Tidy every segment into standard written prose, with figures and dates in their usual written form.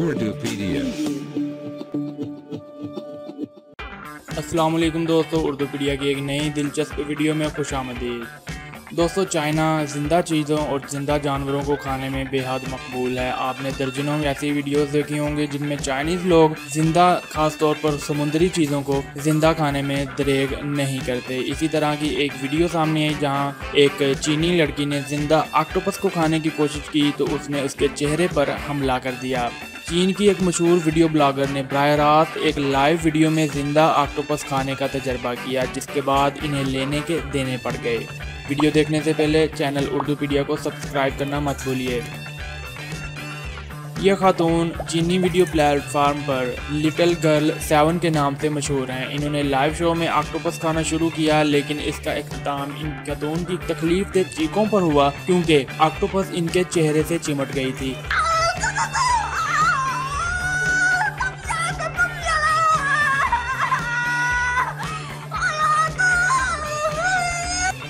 Urdupedia। अस्सलाम वालेकुम दोस्तों, उर्दूपीडिया की एक नई दिलचस्प वीडियो में खुशामदीद। दोस्तों, चाइना ज़िंदा चीज़ों और ज़िंदा जानवरों को खाने में बेहद मकबूल है। आपने दर्जनों ऐसी वीडियोस देखी होंगी जिनमें चाइनीज़ लोग ज़िंदा, ख़ास तौर पर समुद्री चीज़ों को ज़िंदा खाने में दरेग नहीं करते। इसी तरह की एक वीडियो सामने आई जहां एक चीनी लड़की ने ज़िंदा ऑक्टोपस को खाने की कोशिश की तो उसने उसके चेहरे पर हमला कर दिया। चीन की एक मशहूर वीडियो ब्लॉगर ने बराह रास्त एक लाइव वीडियो में ज़िंदा ऑक्टोपस खाने का तजर्बा किया, जिसके बाद इन्हें लेने के देने पड़ गए। वीडियो देखने से पहले चैनल उर्दूपीडिया को सब्सक्राइब करना मत भूलिए। यह खातून चीनी वीडियो प्लेटफार्म पर लिटिल गर्ल 7 के नाम से मशहूर हैं। इन्होंने लाइव शो में ऑक्टोपस खाना शुरू किया, लेकिन इसका इख्तिताम इन खातून की तकलीफ दे चीखों पर हुआ क्योंकि ऑक्टोपस इनके चेहरे से चिमट गई थी।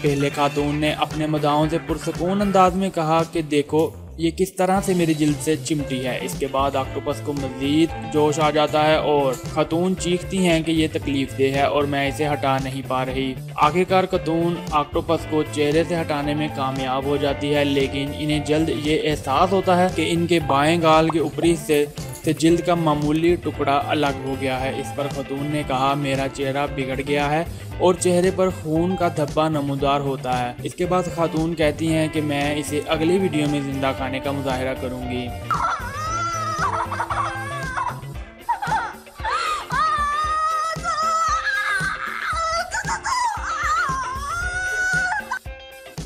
पहले खातून ने अपने मदाओं से पुरसकून अंदाज में कहा कि देखो ये किस तरह से मेरी जिल्द से चिमटी है। इसके बाद ऑक्टोपस को मजीद जोश आ जाता है और खातून चीखती हैं कि ये तकलीफ दे है और मैं इसे हटा नहीं पा रही। आखिरकार खातून ऑक्टोपस को चेहरे से हटाने में कामयाब हो जाती है, लेकिन इन्हें जल्द ये एहसास होता है कि इनके बाएं गाल के ऊपरी से जिल्द का मामूली टुकड़ा अलग हो गया है। इस पर खातून ने कहा, मेरा चेहरा बिगड़ गया है और चेहरे पर खून का धब्बा नमूदार होता है। इसके बाद खातून कहती हैं कि मैं इसे अगली वीडियो में जिंदा खाने का मुजाहिरा करूंगी।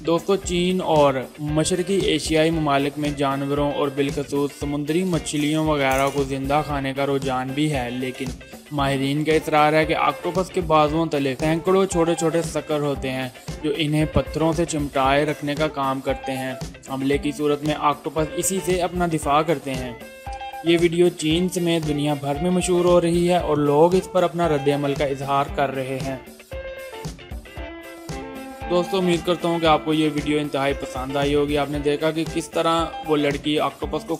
दोस्तों, चीन और मशरकी एशियाई ममालिक में जानवरों और बिलखसूस समुद्री मछलियों वगैरह को ज़िंदा खाने का रुझान भी है, लेकिन माहिरीन का इसरार है कि ऑक्टोपस के बाजुओं तले सैकड़ों छोटे छोटे शक्कर होते हैं जो इन्हें पत्थरों से चिमटाए रखने का काम करते हैं। हमले की सूरत में ऑक्टोपस इसी से अपना दिफा करते हैं। ये वीडियो चीन समेत दुनिया भर में मशहूर हो रही है और लोग इस पर अपना रद्द-ए-अमल का इजहार कर रहे हैं। दोस्तों, उम्मीद करता हूँ कि आपको ये वीडियो इंतहाई पसंद आई होगी। आपने देखा कि किस तरह वो लड़की ऑक्टोपस को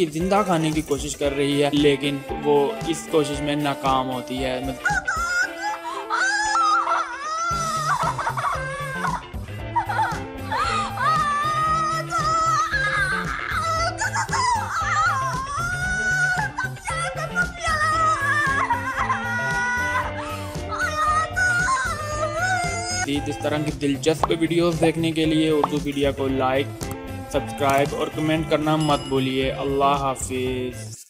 जिंदा खाने की कोशिश कर रही है, लेकिन वो इस कोशिश में नाकाम होती है। इस तरह की दिलचस्प वीडियोस देखने के लिए उर्दूपीडिया को लाइक, सब्सक्राइब और कमेंट करना मत भूलिए। अल्लाह हाफिज़।